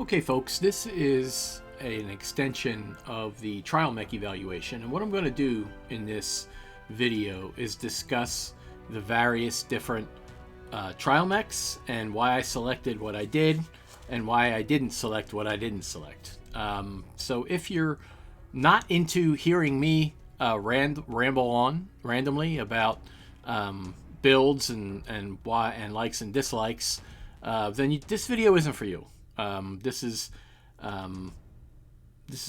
Okay, folks, this is an extension of the trial mech evaluation, and what I'm going to do in this video is discuss the various different trial mechs and why I selected what I did and why I didn't select what I didn't select. So if you're not into hearing me ramble on randomly about builds and why and likes and dislikes, then this video isn't for you. This is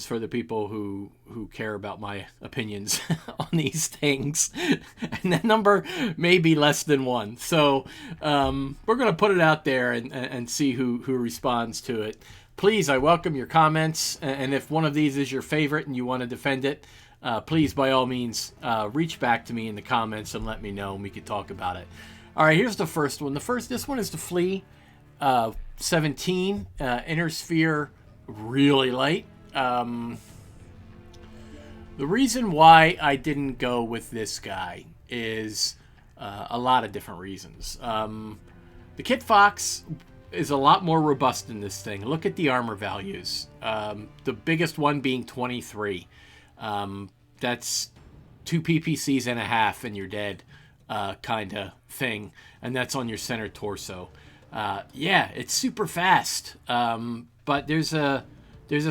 for the people who care about my opinions on these things, and that number may be less than one. So we're gonna put it out there and see who responds to it. Please, I welcome your comments, and if one of these is your favorite and you want to defend it, please, by all means, reach back to me in the comments and let me know, and we could talk about it. All right, here's the first one. This one is the Flea 17 inner sphere, really light. The reason why I didn't go with this guy is a lot of different reasons. The Kit Fox is a lot more robust than this thing. Look at the armor values. The biggest one being 23. That's 2 PPCs and a half and you're dead, kind of thing. And that's on your center torso. Yeah, it's super fast. But there's a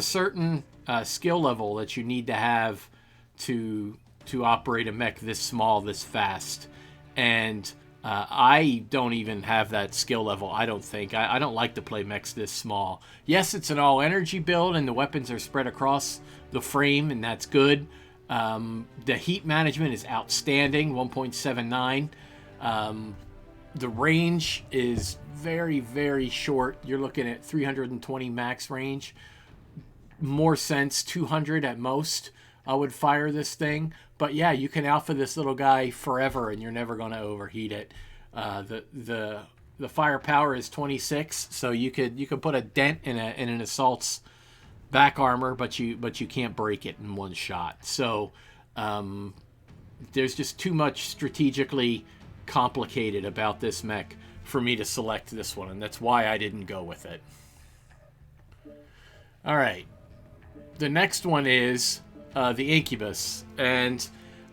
certain skill level that you need to have to operate a mech this small, this fast. And I don't even have that skill level, I don't think. I don't like to play mechs this small. Yes, it's an all-energy build, and the weapons are spread across the frame, and that's good. The heat management is outstanding, 1.79. The range is very, very short. You're looking at 320 max range. More sense, 200 at most. I would fire this thing. But yeah, you can alpha this little guy forever and you're never going to overheat it. The firepower is 26, so you could put a dent in an assault's back armor, but you can't break it in one shot. So there's just too much strategically complicated about this mech for me to select this one, and that's why I didn't go with it. All right, the next one is the Incubus, and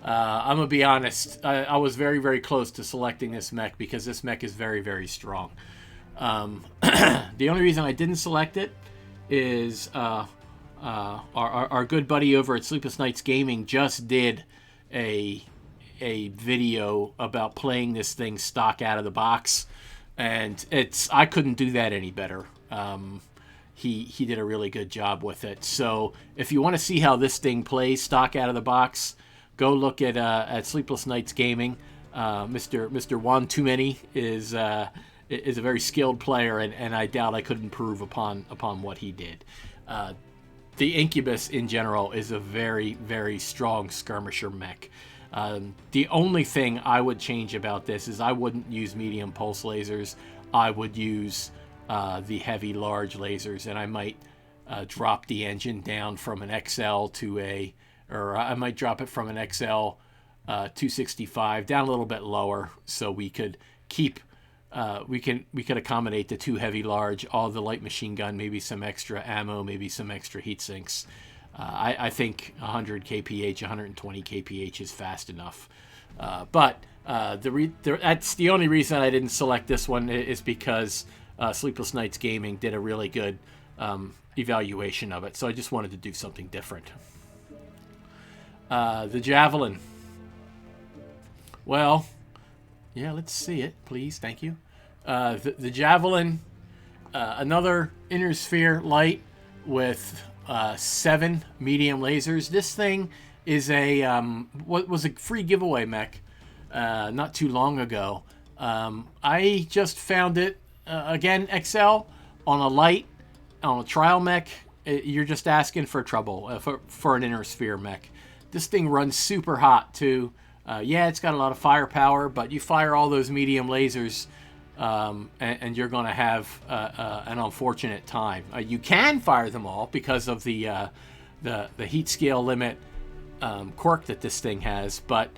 I'm gonna be honest, I was very, very close to selecting this mech because this mech is very, very strong. The only reason I didn't select it is our good buddy over at Sleepless Nights Gaming just did a video about playing this thing stock out of the box, and I couldn't do that any better. He did a really good job with it. So if you want to see how this thing plays stock out of the box, go look at Sleepless Nights Gaming. Mr. Juan Too Many is a very skilled player, and I doubt I could improve upon what he did. The Incubus in general is a very, very strong skirmisher mech. The only thing I would change about this is I wouldn't use medium pulse lasers. I would use the heavy large lasers, and I might drop the engine down from an XL or I might drop it from an XL 265 down a little bit lower, so we could keep we could accommodate the 2 heavy large, all the light machine gun, maybe some extra ammo, maybe some extra heat sinks. I think 100 kph, 120 kph is fast enough. But that's the only reason I didn't select this one, is because Sleepless Nights Gaming did a really good evaluation of it. So I just wanted to do something different. The Javelin. Well, yeah, let's see it, please. Thank you. The Javelin, another inner sphere light with 7 medium lasers. This thing is what was a free giveaway mech not too long ago. I just found it again, XL on a trial mech. You're just asking for trouble for an inner sphere mech. This thing runs super hot too. Yeah, it's got a lot of firepower, but you fire all those medium lasers, and you're going to have an unfortunate time. You can fire them all because of the heat scale limit quirk that this thing has, but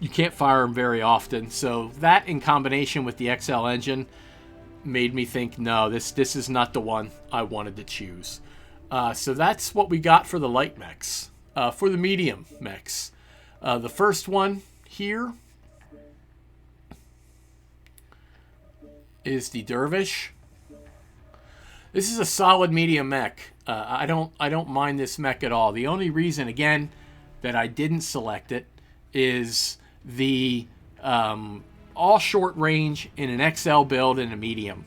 you can't fire them very often. So that, in combination with the XL engine, made me think, no, this is not the one I wanted to choose. So that's what we got for the light mechs. For the medium mechs, the first one here is the Dervish. This is a solid medium mech. I don't mind this mech at all. The only reason, again, that I didn't select it is the all short range in an XL build and a medium.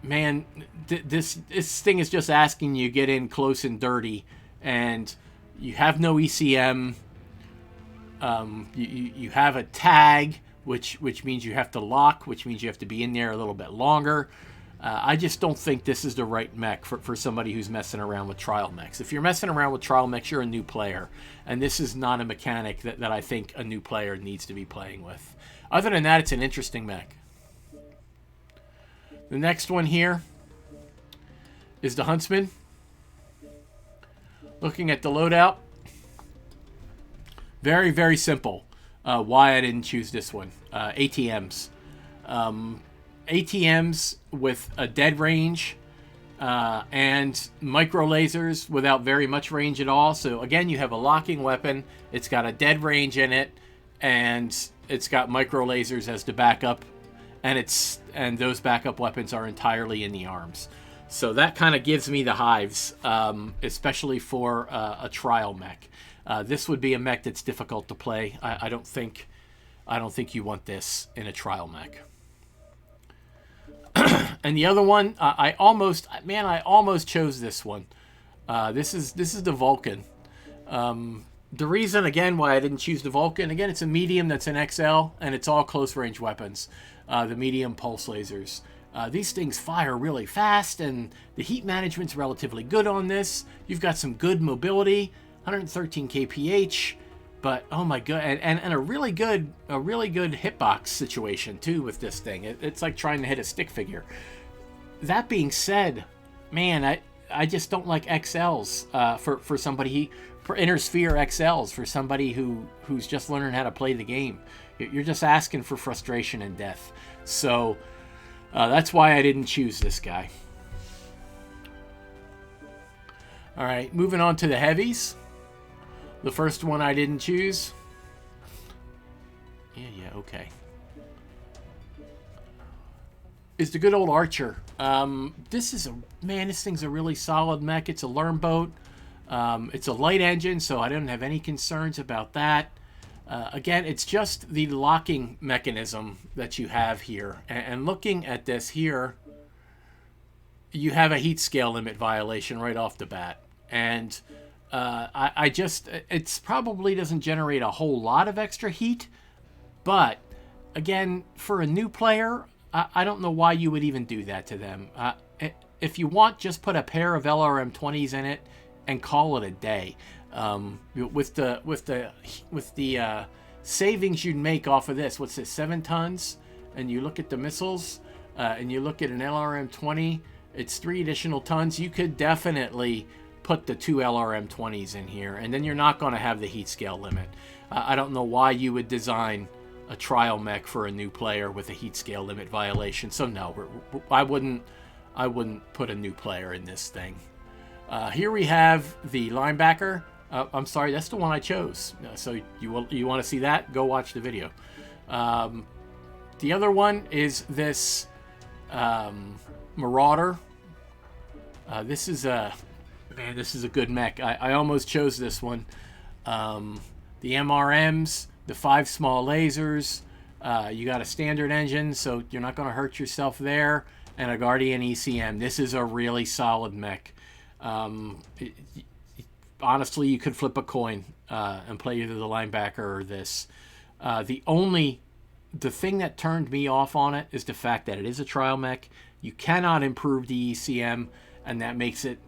Man, this thing is just asking you get in close and dirty, and you have no ECM. You have a tag, which means you have to lock, which means you have to be in there a little bit longer. I just don't think this is the right mech for somebody who's messing around with trial mechs. If you're messing around with trial mechs, you're a new player, and this is not a mechanic that I think a new player needs to be playing with. Other than that, it's an interesting mech. The next one here is the Huntsman. Looking at the loadout, very, very simple. Why I didn't choose this one. ATMs. ATMs with a dead range and micro lasers without very much range at all. So again, you have a locking weapon. It's got a dead range in it, and it's got micro lasers as the backup, and those backup weapons are entirely in the arms. So that kind of gives me the hives, especially for a trial mech. This would be a mech that's difficult to play. I don't think you want this in a trial mech. And the other one, I almost chose this one. This is the Vulcan. The reason, again, why I didn't choose the Vulcan, again, it's a medium that's an XL, and it's all close-range weapons. The medium pulse lasers. These things fire really fast, and the heat management's relatively good on this. You've got some good mobility, 113 kph, but oh my god, and a really good hitbox situation too with this thing. It's like trying to hit a stick figure. That being said, man, I just don't like XLs for somebody, for inner sphere XLs, for somebody who's just learning how to play the game. You're just asking for frustration and death. So that's why I didn't choose this guy. All right, moving on to the heavies. The first one I didn't choose. Yeah, okay. Is the good old Archer. This thing's a really solid mech. It's a learn boat. It's a light engine, so I don't have any concerns about that. Again, it's just the locking mechanism that you have here. And looking at this here, you have a heat scale limit violation right off the bat. And it probably doesn't generate a whole lot of extra heat. But, again, for a new player, I don't know why you would even do that to them. If you want, just put a pair of LRM-20s in it and call it a day. With the savings you'd make off of this, what's this, 7 tons? And you look at the missiles, and you look at an LRM-20, it's 3 additional tons. You could definitely put the 2 LRM-20s in here, and then you're not going to have the heat scale limit. I don't know why you would design a trial mech for a new player with a heat scale limit violation. So no, I wouldn't put a new player in this thing. Here we have the linebacker. I'm sorry, that's the one I chose. So you want to see that? Go watch the video. The other one is this Marauder. This is a good mech. I almost chose this one. The MRMs, the 5 small lasers. You got a standard engine, so you're not going to hurt yourself there. And a Guardian ECM. This is a really solid mech. Honestly, you could flip a coin and play either the linebacker or this. The thing that turned me off on it is the fact that it is a trial mech. You cannot improve the ECM, and that makes it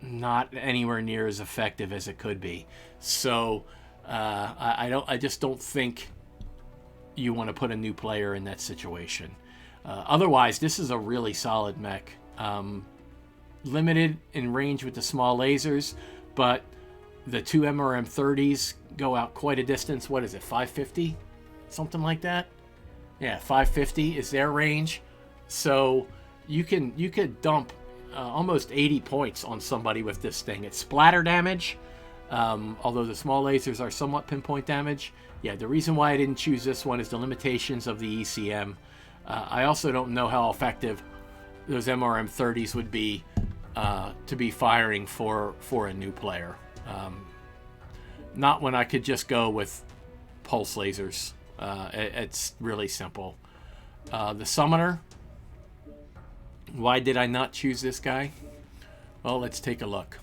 not anywhere near as effective as it could be. So I just don't think you want to put a new player in that situation. Otherwise, this is a really solid mech. Limited in range with the small lasers, but the 2 MRM-30s go out quite a distance. What is it, 550? Something like that? Yeah, 550 is their range. So you could dump almost 80 points on somebody with this thing. It's splatter damage, although the small lasers are somewhat pinpoint damage. Yeah, the reason why I didn't choose this one is the limitations of the ECM. I also don't know how effective those MRM-30s would be to be firing for a new player. Not when I could just go with pulse lasers. It's really simple. The Summoner. Why did I not choose this guy? Well, let's take a look.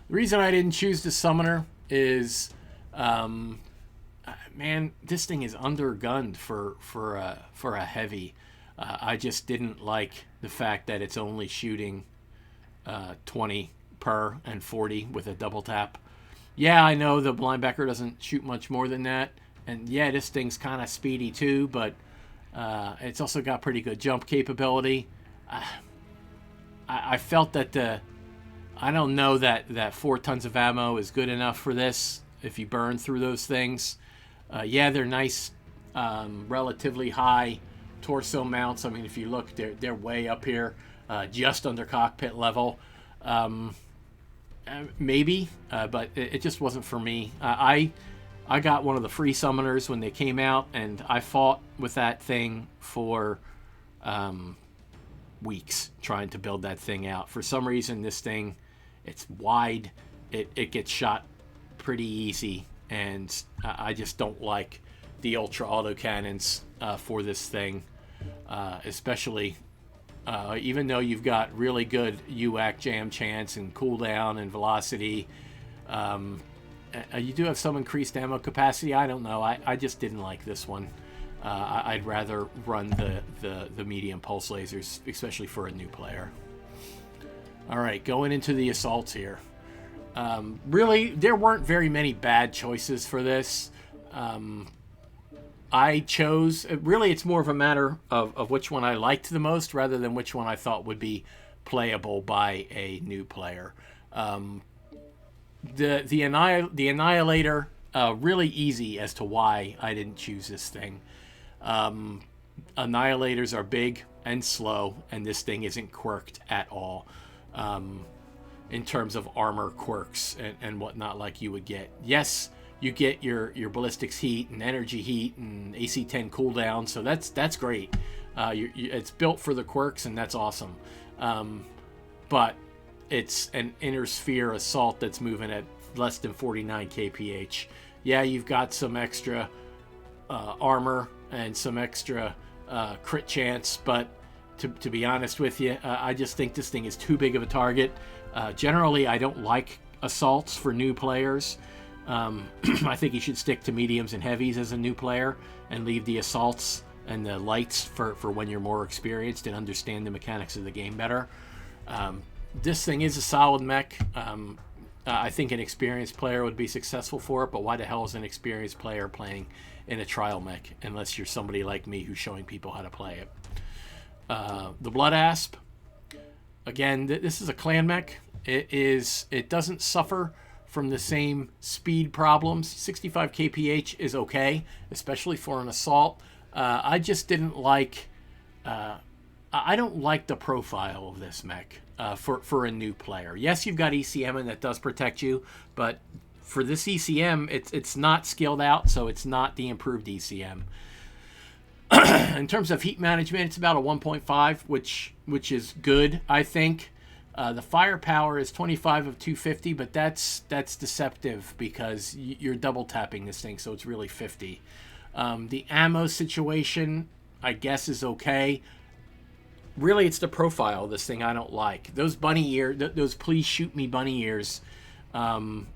The reason I didn't choose the Summoner is, man, this thing is undergunned for a heavy. I just didn't like the fact that it's only shooting 20 per and 40 with a double tap. Yeah, I know the linebacker doesn't shoot much more than that, and yeah, this thing's kind of speedy too, but it's also got pretty good jump capability. I felt that I don't know that 4 tons of ammo is good enough for this if you burn through those things. Yeah, they're nice, relatively high torso mounts. I mean, if you look, they're way up here, just under cockpit level. Maybe, but it just wasn't for me. I got one of the free summoners when they came out, and I fought with that thing for weeks trying to build that thing out. For some reason, this thing, it's wide, it gets shot pretty easy, and I just don't like the ultra autocannons for this thing, especially even though you've got really good UAC jam chance and cooldown and velocity. You do have some increased ammo capacity. I don't know. I just didn't like this one. I'd rather run the medium pulse lasers, especially for a new player. All right, going into the assaults here. Really, there weren't very many bad choices for this. I chose, really it's more of a matter of which one I liked the most rather than which one I thought would be playable by a new player. The Annihilator, really easy as to why I didn't choose this thing. Annihilators are big and slow, and this thing isn't quirked at all in terms of armor quirks and whatnot like you would get. Yes, you get your ballistics heat and energy heat and AC-10 cooldown, so that's great. It's built for the quirks, and that's awesome. But it's an inner sphere assault that's moving at less than 49 kph. Yeah, you've got some extra armor and some extra crit chance, but to be honest with you, I just think this thing is too big of a target. Generally, I don't like assaults for new players. I think you should stick to mediums and heavies as a new player and leave the assaults and the lights for when you're more experienced and understand the mechanics of the game better. This thing is a solid mech. I think an experienced player would be successful for it, but why the hell is an experienced player playing in a trial mech unless you're somebody like me who's showing people how to play it? The Blood Asp, again, this is a clan mech. It doesn't suffer from the same speed problems. 65 kph is okay, especially for an assault. I just didn't like I don't like the profile of this mech for a new player. Yes, you've got ECM and that does protect you, but for this ECM, it's not skilled out, so it's not the improved ECM. In terms of heat management, it's about a 1.5, which is good, I think. The firepower is 25 of 250, but that's deceptive because you're double tapping this thing, so it's really 50. The ammo situation, I guess, is okay. Really, it's the profile of this thing I don't like. Those bunny ear, those please shoot me bunny ears,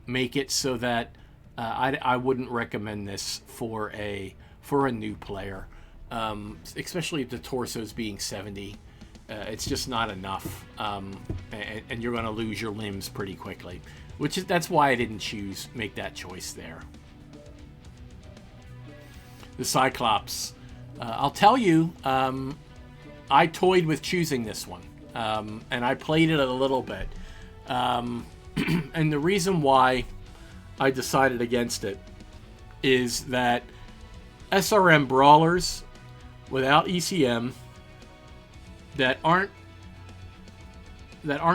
make it so that I wouldn't recommend this for a new player, especially if the torso's being 70. It's just not enough, and you're going to lose your limbs pretty quickly. That's why I didn't make that choice there. The Cyclops, I'll tell you, I toyed with choosing this one, and I played it a little bit, and the reason why I decided against it is that SRM brawlers without ECM that aren't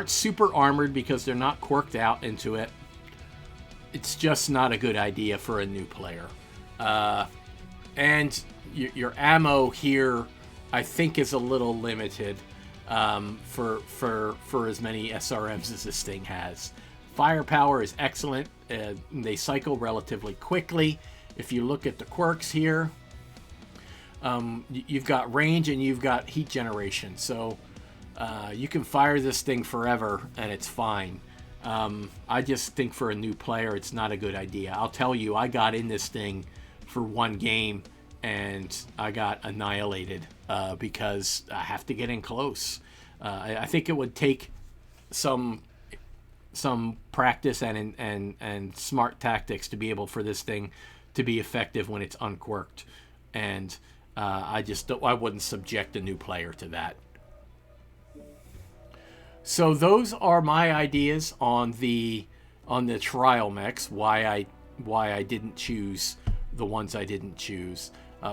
super armored because they're not quirked out into it, it's just not a good idea for a new player. And your ammo here, I think, is a little limited for as many SRMs as this thing has. Firepower is excellent. They cycle relatively quickly. If you look at the quirks here, you've got range and you've got heat generation. So you can fire this thing forever and it's fine. I just think for a new player, it's not a good idea. I'll tell you, I got in this thing for one game and I got annihilated because I have to get in close. I think it would take some practice and smart tactics to be able for this thing to be effective when it's unquirked, and I wouldn't subject a new player to that. So those are my ideas on the trial mechs. Why I didn't choose the ones I didn't choose.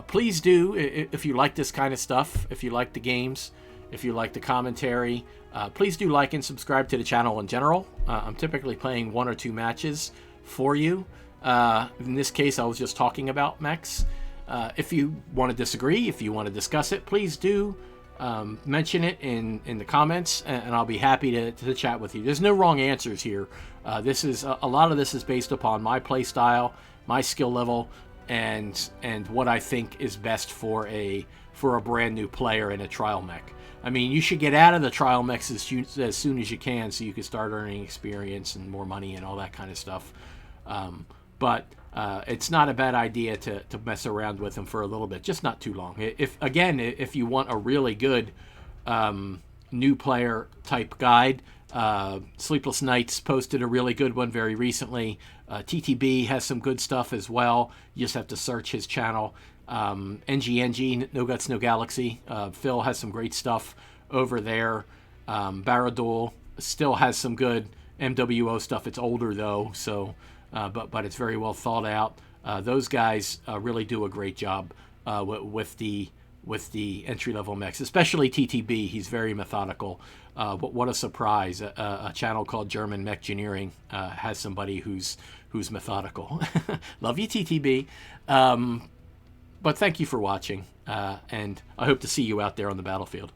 Please do, if you like this kind of stuff, if you like the games, if you like the commentary, please do like and subscribe to the channel in general. I'm typically playing 1 or 2 matches for you. In this case, I was just talking about mechs. If you want to disagree, if you want to discuss it, please do mention it in the comments, and I'll be happy to chat with you. There's no wrong answers here. This is a lot of this is based upon my play style, my skill level, and what I think is best for a brand new player in a trial mech. I mean, you should get out of the trial mechs as soon as you can, so you can start earning experience and more money and all that kind of stuff. But it's not a bad idea to mess around with them for a little bit, just not too long. If you want a really good new player type guide, Sleepless Nights posted a really good one very recently. TTB has some good stuff as well. You just have to search his channel. NGNG, No Guts, No Galaxy. Phil has some great stuff over there. Marauder still has some good MWO stuff. It's older though, so but it's very well thought out. Those guys really do a great job with the entry-level mechs, especially TTB. He's very methodical. What a surprise! A channel called German Mechgineering has somebody who's methodical. Love you, TTB. But thank you for watching, and I hope to see you out there on the battlefield.